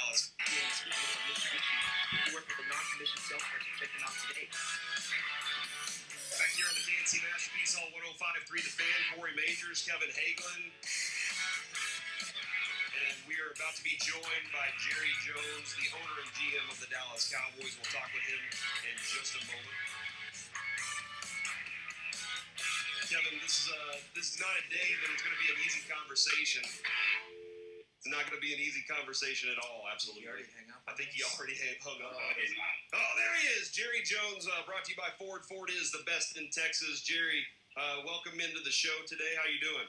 Dallas. Yeah, speaking of Mitsubishi, you work with a non-commissioned salesperson. Check them out today. Back here on the KNC Masterpiece Hall 105.3 The Fan, Corey Majors, Kevin Hagelin. And we are about to be joined by Jerry Jones, the owner and GM of the Dallas Cowboys. We'll talk with him in just a moment. Kevin, this is not a day that is going to be an easy conversation. It's not going to be an easy conversation at all, absolutely. You already hang up? I think he already hung up on me. Oh, there he is. Jerry Jones, brought to you by Ford. Ford is the best in Texas. Jerry, welcome into the show today. How you doing?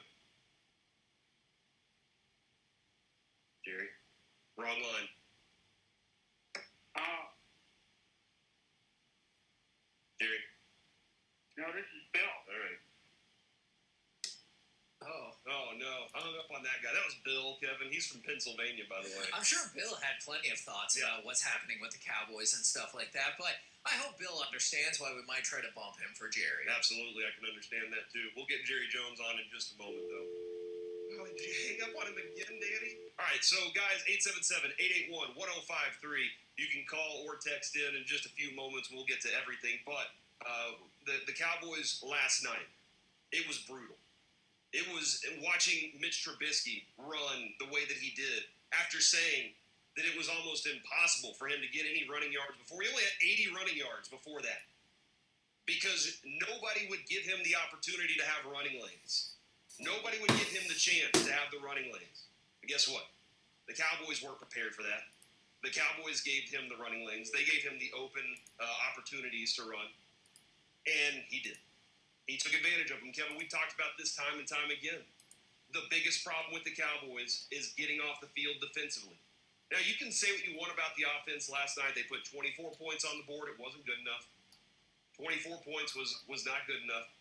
Jerry? Wrong line. Jerry? No, this is Bill. All right. Oh, no. I hung up on that guy. That was Bill, Kevin. He's from Pennsylvania, by the way. I'm sure Bill had plenty of thoughts about what's happening with the Cowboys and stuff like that, but I hope Bill understands why we might try to bump him for Jerry. Absolutely. I can understand that, too. We'll get Jerry Jones on in just a moment, though. Oh, did you hang up on him again, Danny? All right, so, guys, 877-881-1053. You can call or text in just a few moments. We'll get to everything. But the Cowboys last night, it was brutal. It was watching Mitch Trubisky run the way that he did after saying that it was almost impossible for him to get any running yards before. He only had 80 running yards before that because nobody would give him the opportunity to have running lanes. Nobody would give him the chance to have the running lanes. And guess what? The Cowboys weren't prepared for that. The Cowboys gave him the running lanes. They gave him the open opportunities to run, and he did. He took advantage of them. Kevin, we've talked about this time and time again. The biggest problem with the Cowboys is getting off the field defensively. Now, you can say what you want about the offense last night. They put 24 points on the board. It wasn't good enough. 24 points was not good enough.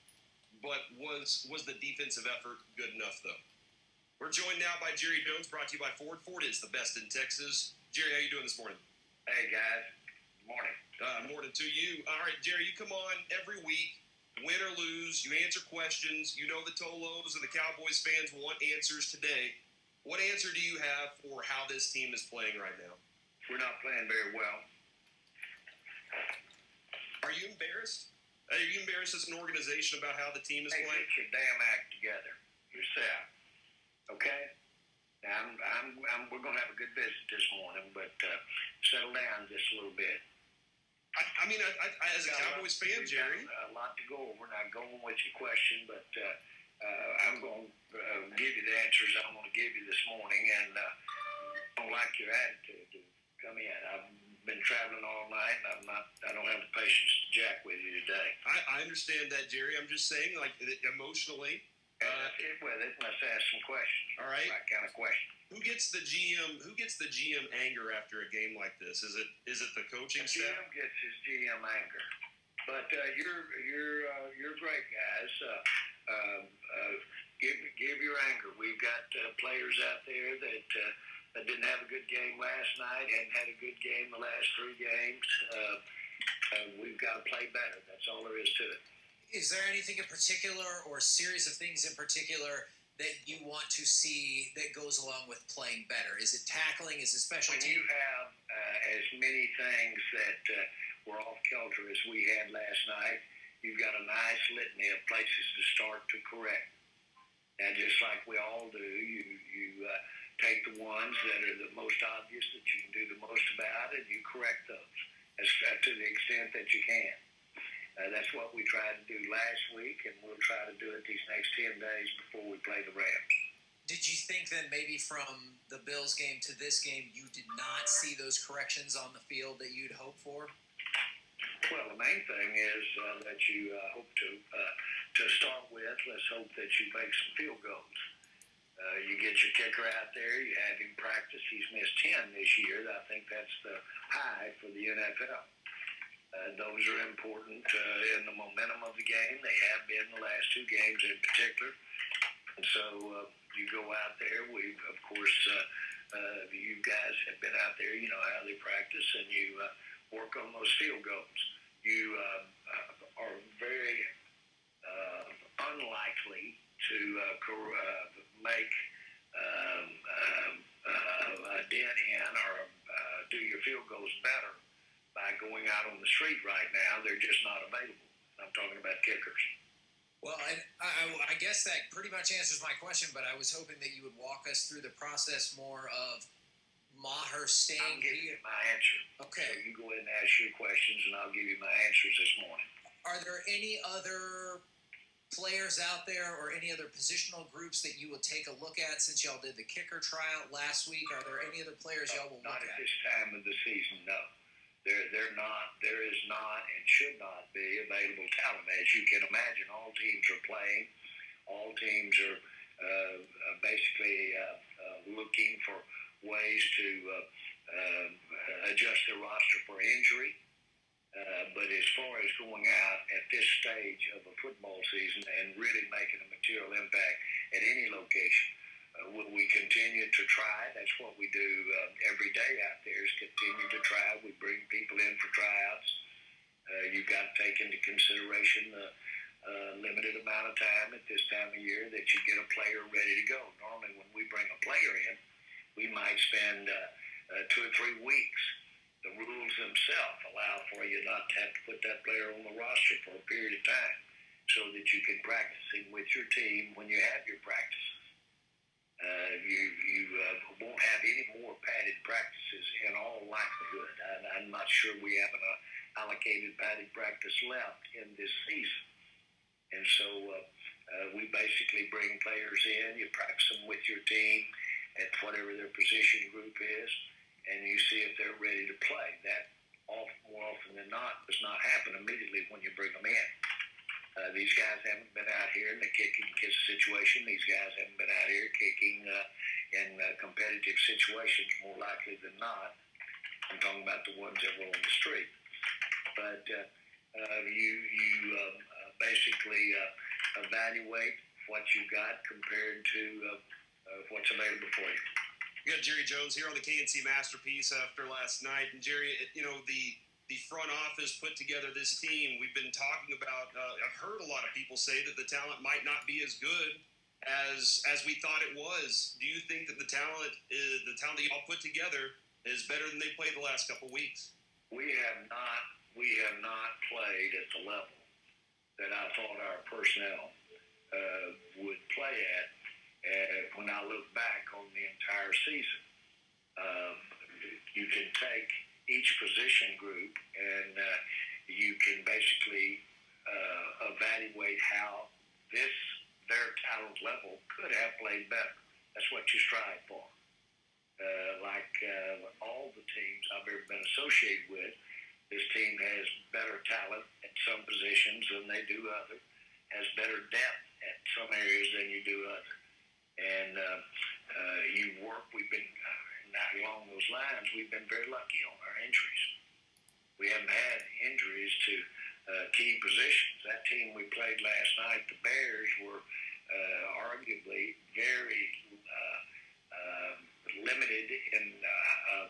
But was the defensive effort good enough, though? We're joined now by Jerry Jones, brought to you by Ford. Ford is the best in Texas. Jerry, how you doing this morning? Hey, guys. Good morning. Morning to you. All right, Jerry, you come on every week. Win or lose, you answer questions. You know the Tolos and the Cowboys fans want answers today. What answer do you have for how this team is playing right now? We're not playing very well. Are you embarrassed? Are you embarrassed as an organization about how the team is Hey, playing? get your damn act together yourself. Okay? Now, we're going to have a good visit this morning, but settle down just a little bit. I mean, as a Cowboys fan, Jerry. A lot to go over. Not going with your question, but I'm going to give you the answers I want to give you this morning, and I don't like your attitude to come in. I've been traveling all night, and I don't have the patience to jack with you today. I understand that, Jerry. I'm just saying, like, emotionally. Get with it. Let's ask some questions. All right. What kind of question? Who gets the GM anger after a game like this? Is it the coaching The staff? GM gets his GM anger, but you're great, guys. Give your anger. We've got players out there that didn't have a good game last night, hadn't had a good game the last 3 games. We've got to play better. That's all there is to it. Is there anything in particular or a series of things in particular that you want to see that goes along with playing better? Is it tackling? Is it special When teams? you have as many things that were off kilter as we had last night, you've got a nice litany of places to start to correct. And just like we all do, you take the ones that are the most obvious that you can do the most about, and you correct those to the extent that you can. That's what we tried to do last week, and we'll try to do it these next 10 days before we play the Rams. Did you think that maybe from the Bills game to this game, you did not see those corrections on the field that you'd hope for? Well, the main thing is that you hope to start with, let's hope that you make some field goals. You get your kicker out there, you have him practice. He's missed 10 this year. I think that's the high for the NFL. Those are important in the momentum of the game. They have been the last 2 games in particular. And so you go out there. We've, of course, you guys have been out there. You know how they practice, and you work on those field goals. You are very unlikely to make a dent in or going out on the street right now. They're just not available. I'm talking about kickers. Well, I guess that pretty much answers my question, but I was hoping that you would walk us through the process more of Maher I'll staying give here. you my answer. Okay. So you go ahead and ask your questions, and I'll give you my answers this morning. Are there any other players out there or any other positional groups that you will take a look at since y'all did the kicker tryout last week? Are there any other players y'all will Not look at at? this time of the season, no. There is not and should not be available talent. As you can imagine, all teams are playing. All teams are basically looking for ways to adjust their roster for injury. But as far as going out at this stage of a football season and really making a material impact at any location, will we continue to try? That's what we do every day out there, is continue to try. We bring people in for tryouts. You've got to take into consideration the limited amount of time at this time of year that you get a player ready to go. Normally when we bring a player in, we might spend 2 or 3 weeks. The rules themselves allow for you not to have to put that player on the roster for a period of time so that you can practice him with your team when you have your practices. You won't have any more padded practices in all likelihood. I'm not sure we have an allocated padded practice left in this season. And so we basically bring players in, you practice them with your team at whatever their position group is, and you see if they're ready to play. That more often than not does not happen immediately when you bring them in. These guys haven't been out here in the kicking situation. These guys haven't been out here kicking in competitive situations more likely than not. I'm talking about the ones that were on the street. But you basically evaluate what you got compared to what's available for you. We got Jerry Jones here on the KNC Masterpiece after last night. And Jerry, you know, the front office put together this team. We've been talking about, I've heard a lot of people say that the talent might not be as good as we thought it was. Do you think that the talent that you all put together is better than they played the last couple of weeks? We have not played at the level that I thought our personnel would play at when I look back on the entire season. You can take each position group and you can basically evaluate how their talent level could have played better. That's what you strive for. All the teams I've ever been associated with, this team has better talent at some positions than they do others, has better depth at some areas than you do others. And we've been, not along those lines, we've been very lucky on our injuries. We haven't had injuries to key positions. That team we played last night, the Bears, were arguably very limited in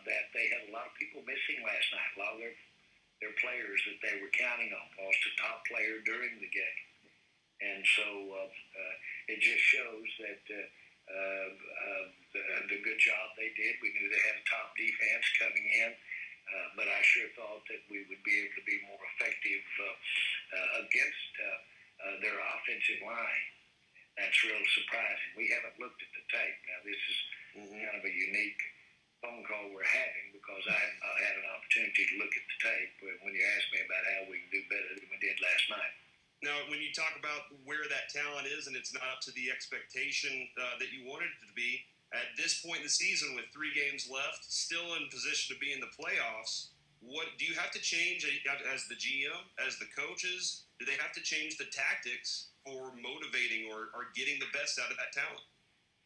that they had a lot of people missing last night. A lot of their players that they were counting on lost a top player during the game. And so it just shows that the good job they did. We knew they had a top defense coming in, but I sure thought that we would be able to be more effective against their offensive line. That's real surprising. We haven't looked at the tape. Now, this is kind of a unique phone call we're having because I have not had an opportunity to look at the tape when you asked me about how we can do better than we did last night. Now, when you talk about where that talent is and it's not up to the expectation that you wanted it to be, at this point in the season with 3 games left, still in position to be in the playoffs, what do you have to change as the GM, as the coaches? Do they have to change the tactics for motivating or getting the best out of that talent?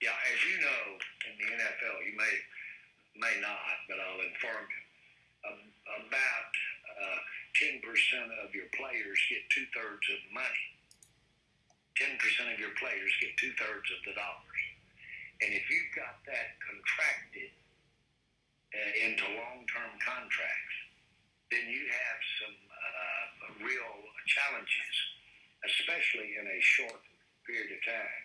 Yeah, as you know, in the NFL, you may not, but I'll inform you, about 10% of your players get 2/3 of the money. 10% of your players get 2/3 of the dollars. And if you've got that contracted into long-term contracts, then you have some real challenges, especially in a short period of time,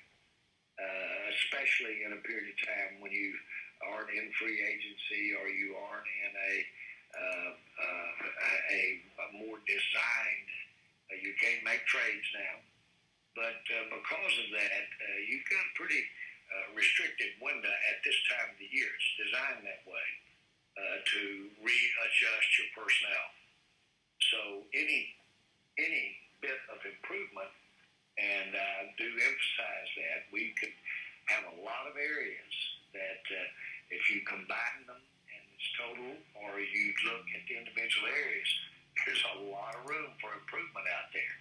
especially in a period of time when you aren't in free agency or you aren't in a a more designed. You can't make trades now, but because of that, you've got a pretty restricted window at this time of the year. It's designed that way to readjust your personnel. So any bit of improvement, and I do emphasize that we could have a lot of areas that if you combine them and it's total, or you look at the individual areas, there's a lot of room for improvement out there.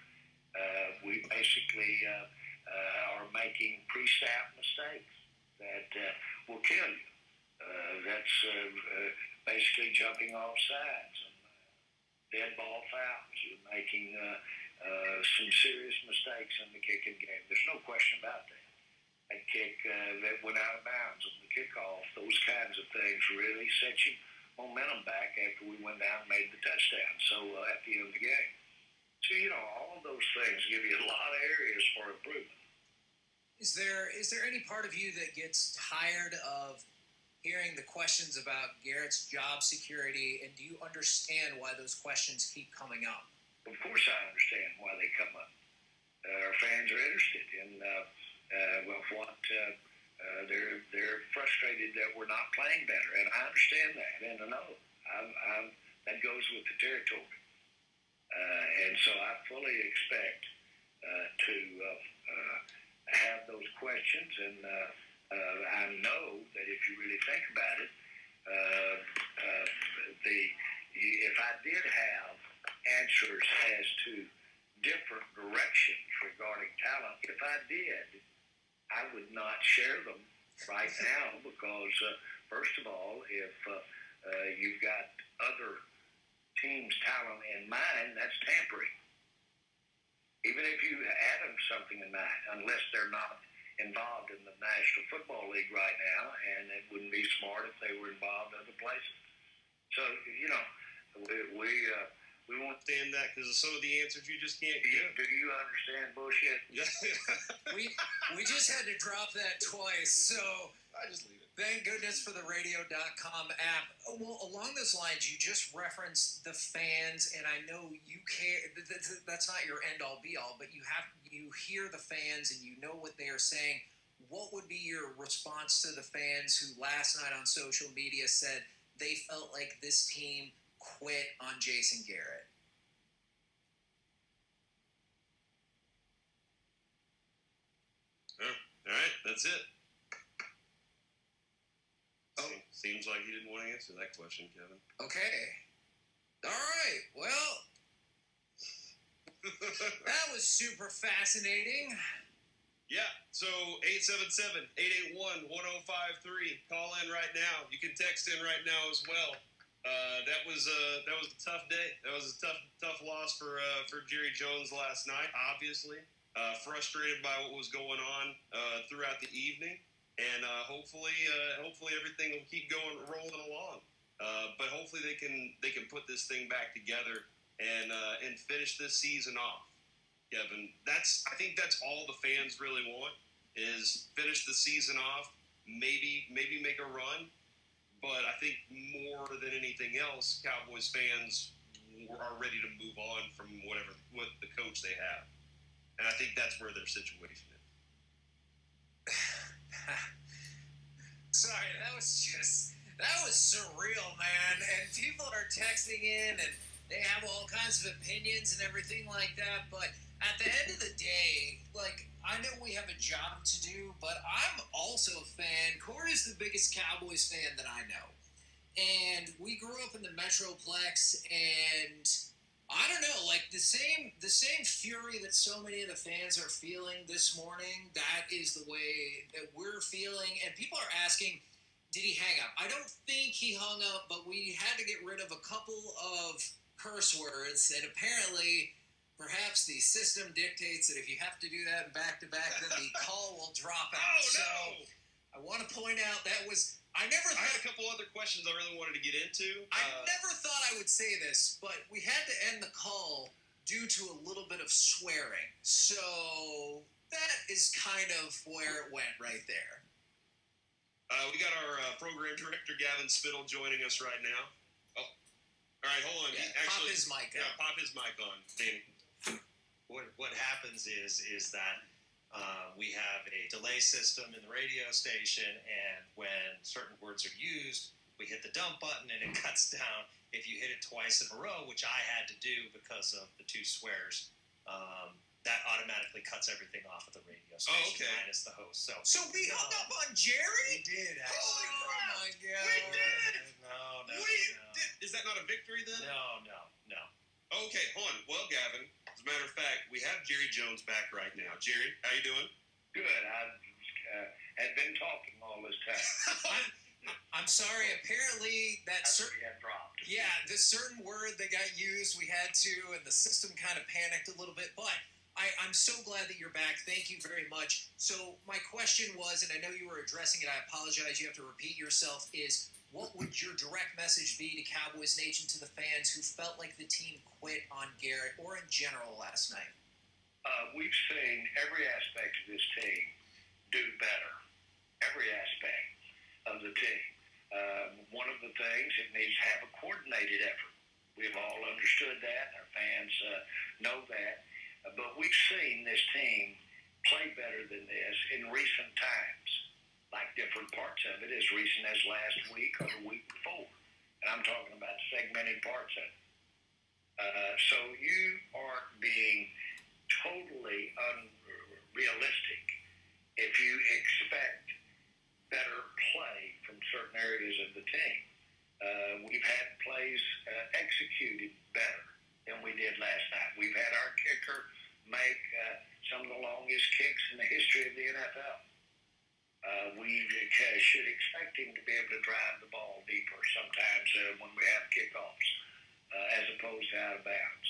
We basically are making pre-snap mistakes that will kill you. That's basically jumping off sides and dead ball fouls. You're making some serious mistakes in the kicking game. There's no question about that. That kick that went out of bounds on the kickoff, those kinds of things really set you momentum back after we went down and made the touchdown. So at the end of the game. So, all of those things give you a lot of areas for improvement. Is there any part of you that gets tired of hearing the questions about Garrett's job security, and do you understand why those questions keep coming up? Of course I understand why they come up. Our fans are interested in what they're frustrated that we're not playing better, and I understand that, and I know that goes with the territory. And so I fully expect to have those questions, and I know that if you really think about it, if I did have answers as to different directions regarding talent, if I did, I would not share them right now because, first of all, if you've got other team's talent in mind, that's tampering. Even if you had them something in mind, unless they're not involved in the National Football League right now, and it wouldn't be smart if they were involved other places. So, we won't Understand that because of some of the answers you just can't give. Do you understand bullshit? Yeah. We just had to drop that twice, so I just leave it. thank goodness for the radio.com app. Well, along those lines, you just referenced the fans, and I know you care. That's not your end-all, be-all, but you hear the fans and you know what they are saying. What would be your response to the fans who last night on social media said they felt like this team quit on Jason Garrett? All right, that's it. Seems like he didn't want to answer that question, Kevin. Okay. All right. Well, that was super fascinating. Yeah, so 877-881-1053. Call in right now. You can text in right now as well. That was a tough day. That was a tough loss for Jerry Jones last night, obviously. Frustrated by what was going on throughout the evening. And hopefully everything will keep rolling along. But hopefully they can put this thing back together and finish this season off. Kevin, I think that's all the fans really want is finish the season off, maybe make a run. But I think more than anything else, Cowboys fans are ready to move on from what the coach they have. And I think that's where their situation is. Sorry, that was surreal, man. And people are texting in and they have all kinds of opinions and everything like that. But at the end of the day, I know we have a job to do, but I'm also a fan. Corey's the biggest Cowboys fan that I know. And we grew up in the Metroplex, and I don't know, the same fury that so many of the fans are feeling this morning, that is the way that we're feeling. And people are asking, did he hang up? I don't think he hung up, but we had to get rid of a couple of curse words, and apparently perhaps the system dictates that if you have to do that back-to-back, then the call will drop out. Oh, no! So I want to point out I had a couple other questions I really wanted to get into. I never thought I would say this, but we had to end the call due to a little bit of swearing. So that is kind of where it went right there. We got our program director, Gavin Spittle, joining us right now. Oh, All right, hold on. Yeah, He pop his mic Yeah, up. pop his mic on, Danny. What happens is that we have a delay system in the radio station, and when certain words are used, we hit the dump button and it cuts down. If you hit it twice in a row, which I had to do because of the two swears, that automatically cuts everything off of the radio station, okay. minus the host. So we hung up on Jerry? We did, Oh actually. my God. We did! No. Is that not a victory then? No. Okay, hold on. Well, Gavin, as a matter of fact, we have Jerry Jones back right now. Jerry, how you doing? Good. I had been talking all this time. I'm sorry. Apparently that We had dropped. yeah, this certain word that got used, we had to, and the system kind of panicked a little bit. But I'm so glad that you're back. Thank you very much. So my question was, and I know you were addressing it, I apologize, you have to repeat yourself, is what would your direct message be to Cowboys Nation, to the fans who felt like the team quit on Garrett or in general last night? We've seen every aspect of this team do better. Every aspect of the team. One of the things, it needs to have a coordinated effort. We've all understood that. Our fans know that. But we've seen this team play better than this in recent times, like different parts of it, as recent as last week or the week before. And I'm talking about segmented parts of it. So you are being totally unrealistic if you expect better play from certain areas of the team. We've had plays executed better than we did last night. We've had our kicker make some of the longest kicks in the history of the NFL. We should expect him to be able to drive the ball deeper sometimes when we have kickoffs, as opposed to out of bounds.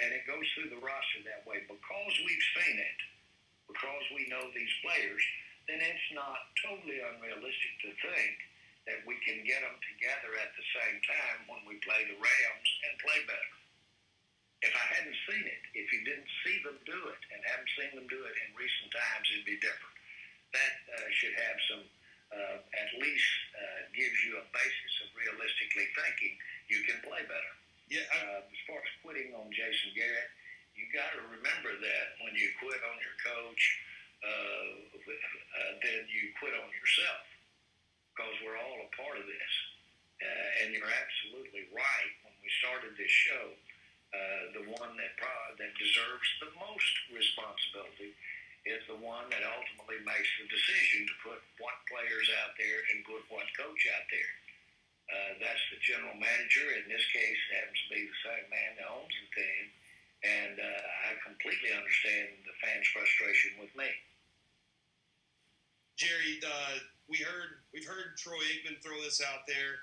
And it goes through the roster that way. Because we've seen it, because we know these players, then it's not totally unrealistic to think that we can get them together at the same time when we play the Rams and play better. If I hadn't seen it, if you didn't see them do it and haven't seen them do it in recent times, it'd be different. That should have some, at least gives you a basis of realistically thinking you can play better. Yeah. As far as quitting on Jason Garrett, you got to remember that when you quit on your coach, then you quit on yourself, because we're all a part of this. And you're absolutely right. When we started this show, the one that deserves the most responsibility is the one that ultimately makes the decision to put what players out there and put what coach out there. That's the general manager. In this case, it happens to be the same man that owns the team. And I completely understand the fans' frustration with me. Jerry, we've heard Troy Aikman throw this out there,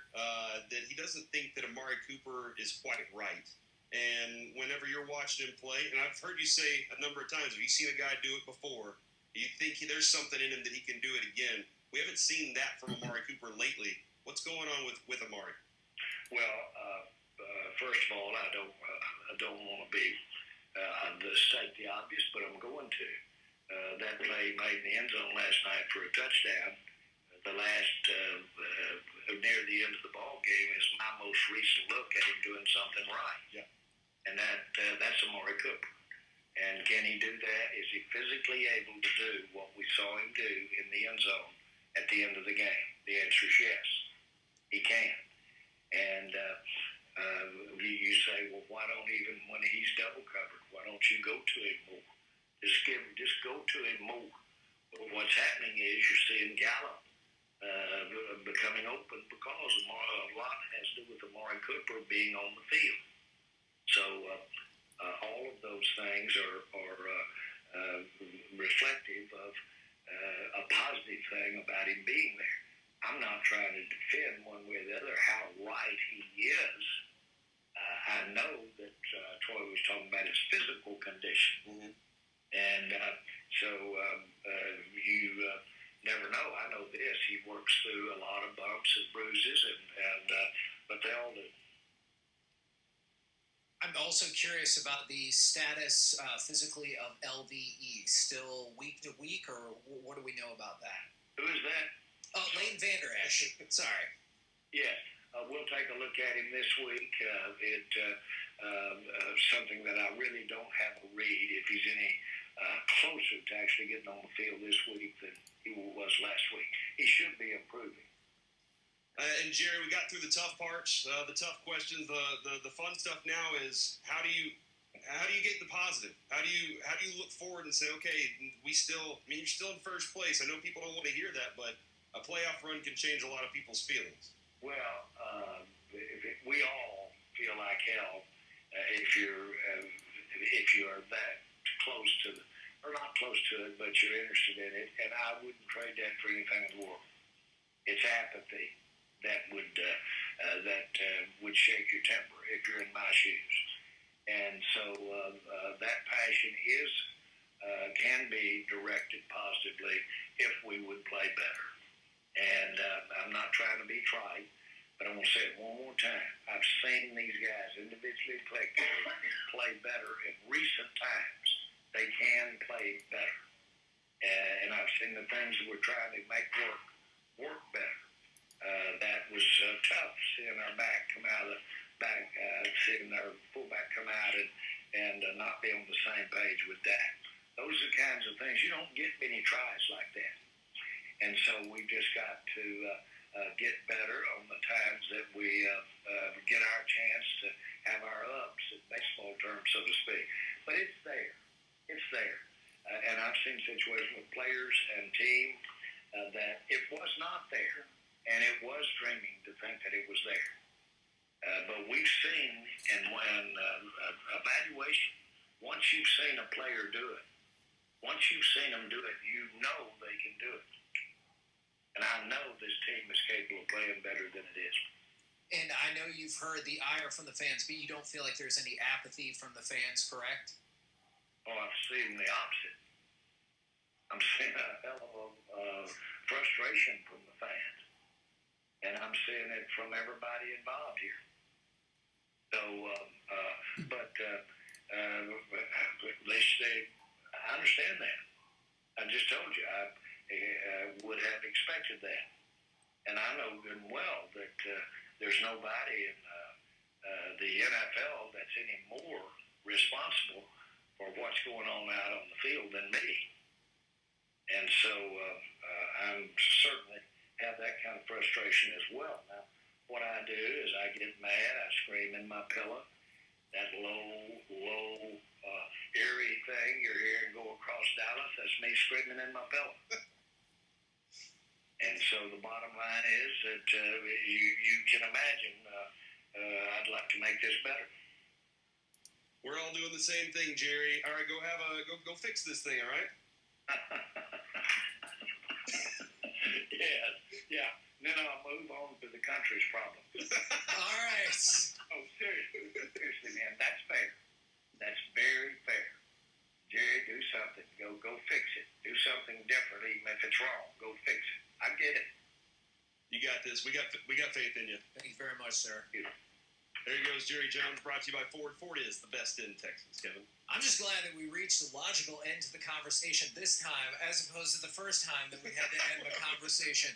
that he doesn't think that Amari Cooper is quite right. And whenever you're watching him play, and I've heard you say a number of times, have you seen a guy do it before? Do you think there's something in him that he can do it again? We haven't seen that from Amari Cooper lately. What's going on with Amari? Well, first of all, I don't want to be state the obvious, but I'm going to. That play made in the end zone last night for a touchdown. The last near the end of the ball game is my most recent look at him doing something right. Yeah. And that's Amari Cooper. And can he do that? Is he physically able to do what we saw him do in the end zone at the end of the game? The answer is yes. He can. And you say, well, why don't even when he's double covered, why don't you go to him more? Just go to him more. But what's happening is you're seeing Gallup becoming open because a lot has to do with Amari Cooper being on the field. So all of those things are reflective of a positive thing about him being there. I'm not trying to defend one way or the other how right he is. I know that Troy was talking about his physical condition. Mm-hmm. And so you never know. I know this. He works through a lot of bumps and bruises, but they all do. I'm also curious about the status physically of LVE. Still week to week, or what do we know about that? Who is that? Oh, Leighton Vander Esch. Sorry. Yes. We'll take a look at him this week. Something that I really don't have a read if he's any closer to actually getting on the field this week than he was last week. He should be improving. And Jerry, we got through the tough parts, the tough questions. The fun stuff now is how do you get the positive? How do you look forward and say, okay, you're still in first place. I know people don't want to hear that, but a playoff run can change a lot of people's feelings. Well, we all feel like hell if you're that close to or not close to it, but you're interested in it. And I wouldn't trade that for anything in the world. It's apathy that would shake your temper if you're in my shoes. And so that passion can be directed positively if we would play better. And I'm not trying to be trite, but I'm going to say it one more time. I've seen these guys individually, collectively, play better in recent times. They can play better. And I've seen the things that we're trying to make work better. That was tough, seeing our back come out of the back, seeing our fullback come out and not be on the same page with that. Those are the kinds of things. You don't get many tries like that. And so we've just got to get better on the times that we get our chance to have our ups, in baseball terms, so to speak. But it's there. It's there. And I've seen situations with players and team that it was not there, and it was dreaming to think that it was there. But we've seen, and when evaluation, once you've seen a player do it, once you've seen them do it, you know they can do it. And I know this team is capable of playing better than it is. And I know you've heard the ire from the fans, but you don't feel like there's any apathy from the fans, correct? Oh, I'm seeing the opposite. I'm seeing a hell of frustration from the fans. And I'm seeing it from everybody involved here. So, I understand that. I just told you, I would have expected that. And I know good and well that there's nobody in the NFL that's any more responsible for what's going on out on the field than me. And so I'm certainly have that kind of frustration as well. Now, what I do is I get mad, I scream in my pillow, that low, eerie thing you're hearing go across Dallas, that's me screaming in my pillow. And so the bottom line is that you can imagine I'd like to make this better. We're all doing the same thing, Jerry. All right, go fix this thing, all right? Yeah. Then I'll move on to the country's problem. All right. Oh, seriously, man, that's fair. That's very fair. Jerry, do something. Go fix it. Do something different, even if it's wrong. Go fix it. I get it. You got this. We got faith in you. Thank you very much, sir. There goes Jerry Jones, brought to you by Ford. Ford is the best in Texas, Kevin. I'm just glad that we reached the logical end to the conversation this time, as opposed to the first time that we had to end the conversation